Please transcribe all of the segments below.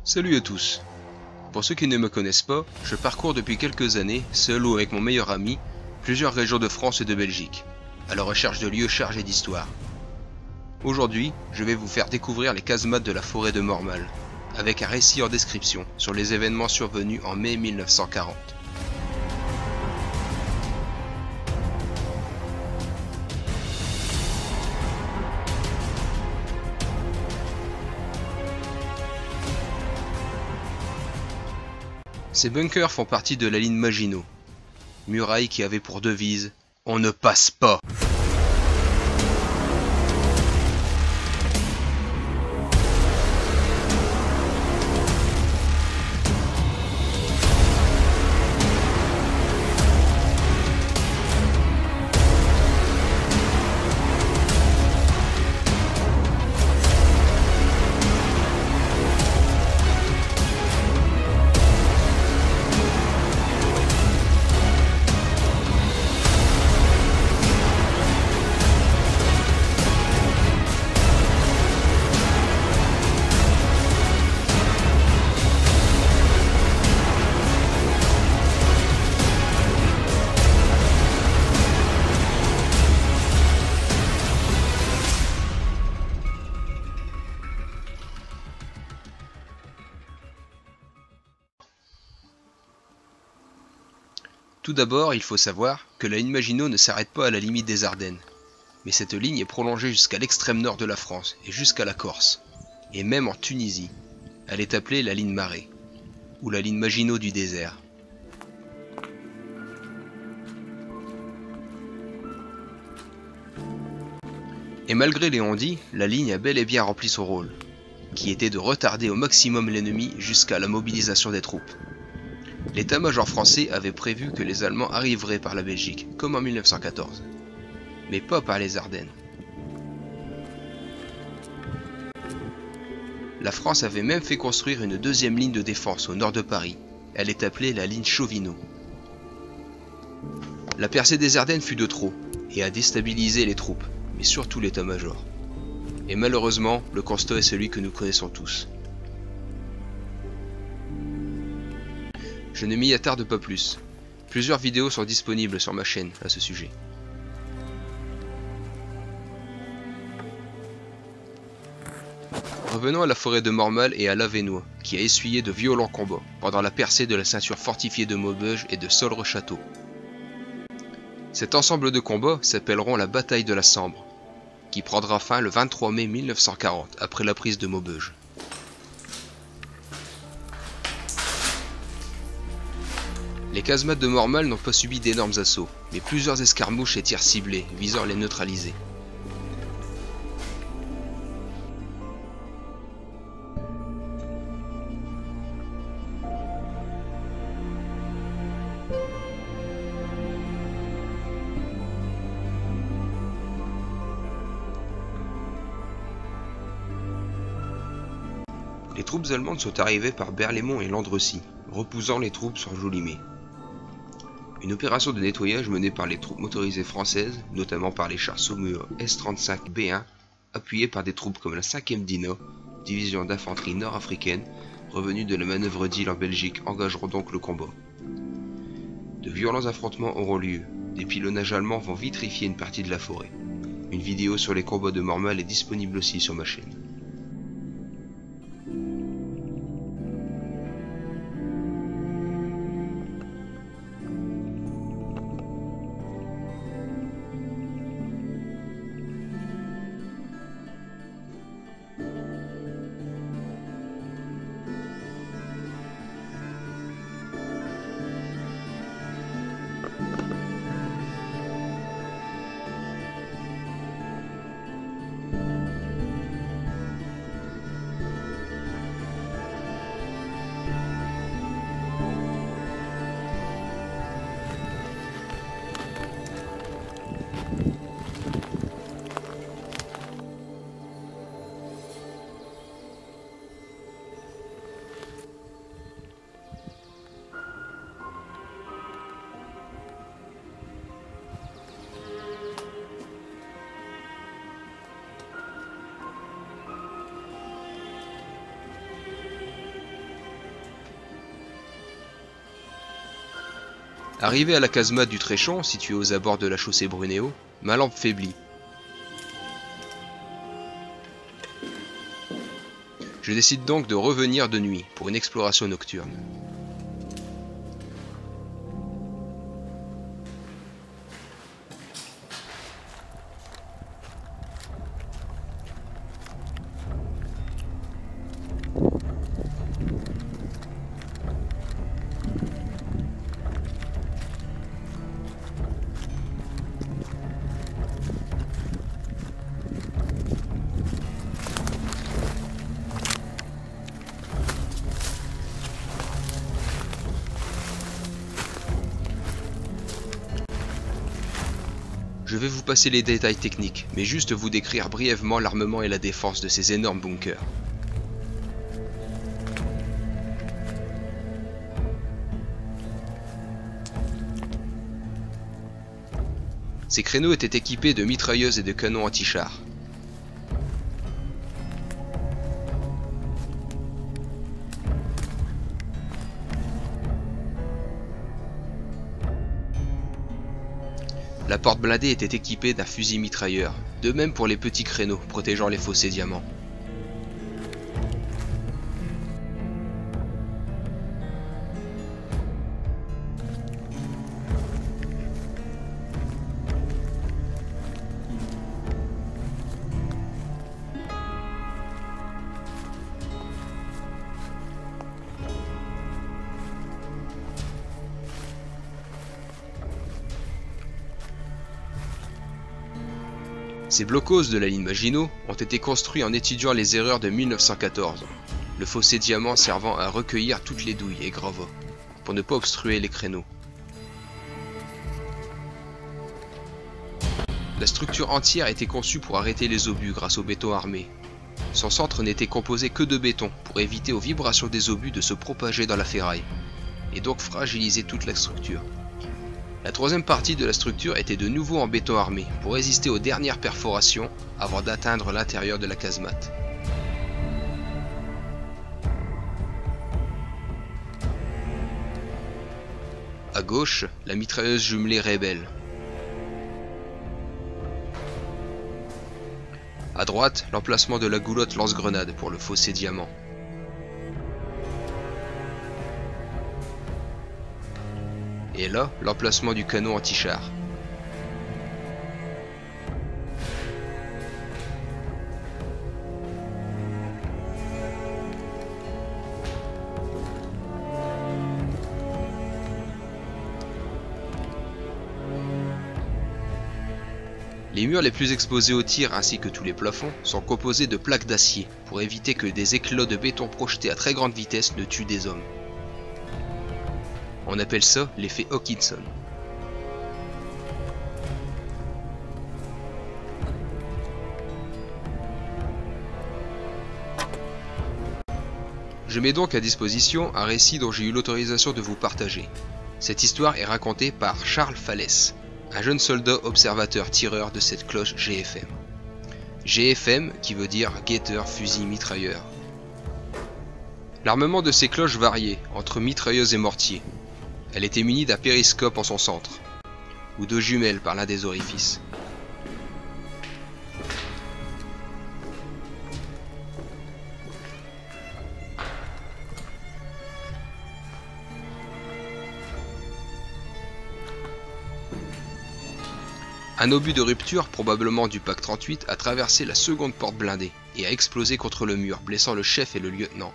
Salut à tous. Pour ceux qui ne me connaissent pas, je parcours depuis quelques années, seul ou avec mon meilleur ami, plusieurs régions de France et de Belgique, à la recherche de lieux chargés d'histoire. Aujourd'hui, je vais vous faire découvrir les casemates de la forêt de Mormal, avec un récit en description sur les événements survenus en mai 1940. Ces bunkers font partie de la ligne Maginot, muraille qui avait pour devise « On ne passe pas ». Tout d'abord, il faut savoir que la ligne Maginot ne s'arrête pas à la limite des Ardennes, mais cette ligne est prolongée jusqu'à l'extrême nord de la France et jusqu'à la Corse, et même en Tunisie. Elle est appelée la ligne Marais, ou la ligne Maginot du désert. Et malgré les on-dit, la ligne a bel et bien rempli son rôle, qui était de retarder au maximum l'ennemi jusqu'à la mobilisation des troupes. L'état-major français avait prévu que les Allemands arriveraient par la Belgique, comme en 1914, mais pas par les Ardennes. La France avait même fait construire une deuxième ligne de défense au nord de Paris. Elle est appelée la ligne Chauvinot. La percée des Ardennes fut de trop, et a déstabilisé les troupes, mais surtout l'état-major. Et malheureusement, le constat est celui que nous connaissons tous. Je ne m'y attarde pas plus. Plusieurs vidéos sont disponibles sur ma chaîne à ce sujet. Revenons à la forêt de Mormal et à l'Avesnois, qui a essuyé de violents combats pendant la percée de la ceinture fortifiée de Maubeuge et de Solre-Château. Cet ensemble de combats s'appelleront la bataille de la Sambre, qui prendra fin le 23 mai 1940 après la prise de Maubeuge. Les casemates de Mormal n'ont pas subi d'énormes assauts, mais plusieurs escarmouches et tirs ciblés visant à les neutraliser. Les troupes allemandes sont arrivées par Berlaymont et Landrecy, repoussant les troupes sur Jolimay. Une opération de nettoyage menée par les troupes motorisées françaises, notamment par les chars Saumur S-35B1, appuyés par des troupes comme la 5e Dina, division d'infanterie nord-africaine, revenue de la manœuvre d'île en Belgique, engageront donc le combat. De violents affrontements auront lieu, des pilonnages allemands vont vitrifier une partie de la forêt. Une vidéo sur les combats de Mormal est disponible aussi sur ma chaîne. Arrivé à la casemate du Tréchon, située aux abords de la chaussée Brunéo, ma lampe faiblit. Je décide donc de revenir de nuit pour une exploration nocturne. Je vais vous passer les détails techniques, mais juste vous décrire brièvement l'armement et la défense de ces énormes bunkers. Ces créneaux étaient équipés de mitrailleuses et de canons anti-chars. La porte blindée était équipée d'un fusil mitrailleur, de même pour les petits créneaux protégeant les fossés diamants. Ces blocos de la ligne Maginot ont été construits en étudiant les erreurs de 1914, le fossé diamant servant à recueillir toutes les douilles et gravats, pour ne pas obstruer les créneaux. La structure entière était conçue pour arrêter les obus grâce au béton armé. Son centre n'était composé que de béton pour éviter aux vibrations des obus de se propager dans la ferraille, et donc fragiliser toute la structure. La troisième partie de la structure était de nouveau en béton armé pour résister aux dernières perforations avant d'atteindre l'intérieur de la casemate. À gauche, la mitrailleuse jumelée Rebelle. À droite, l'emplacement de la goulotte lance-grenade pour le fossé diamant. Et là, l'emplacement du canon anti-char. Les murs les plus exposés au tir ainsi que tous les plafonds sont composés de plaques d'acier pour éviter que des éclats de béton projetés à très grande vitesse ne tuent des hommes. On appelle ça l'effet Hawkinson. Je mets donc à disposition un récit dont j'ai eu l'autorisation de vous partager. Cette histoire est racontée par Charles Fallès, un jeune soldat observateur tireur de cette cloche GFM. GFM qui veut dire guetteur, fusil, mitrailleur. L'armement de ces cloches variait entre mitrailleuses et mortiers. Elle était munie d'un périscope en son centre, ou de jumelles par l'un des orifices. Un obus de rupture, probablement du Pack 38, a traversé la seconde porte blindée et a explosé contre le mur, blessant le chef et le lieutenant.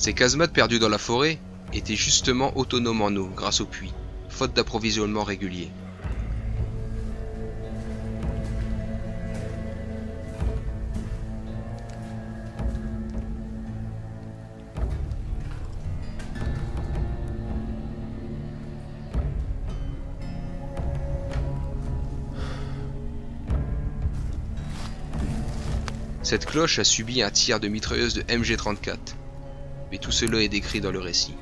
Ces casemates perdus dans la forêt étaient justement autonomes en eau grâce au puits, faute d'approvisionnement régulier. Cette cloche a subi un tir de mitrailleuse de MG34, mais tout cela est décrit dans le récit.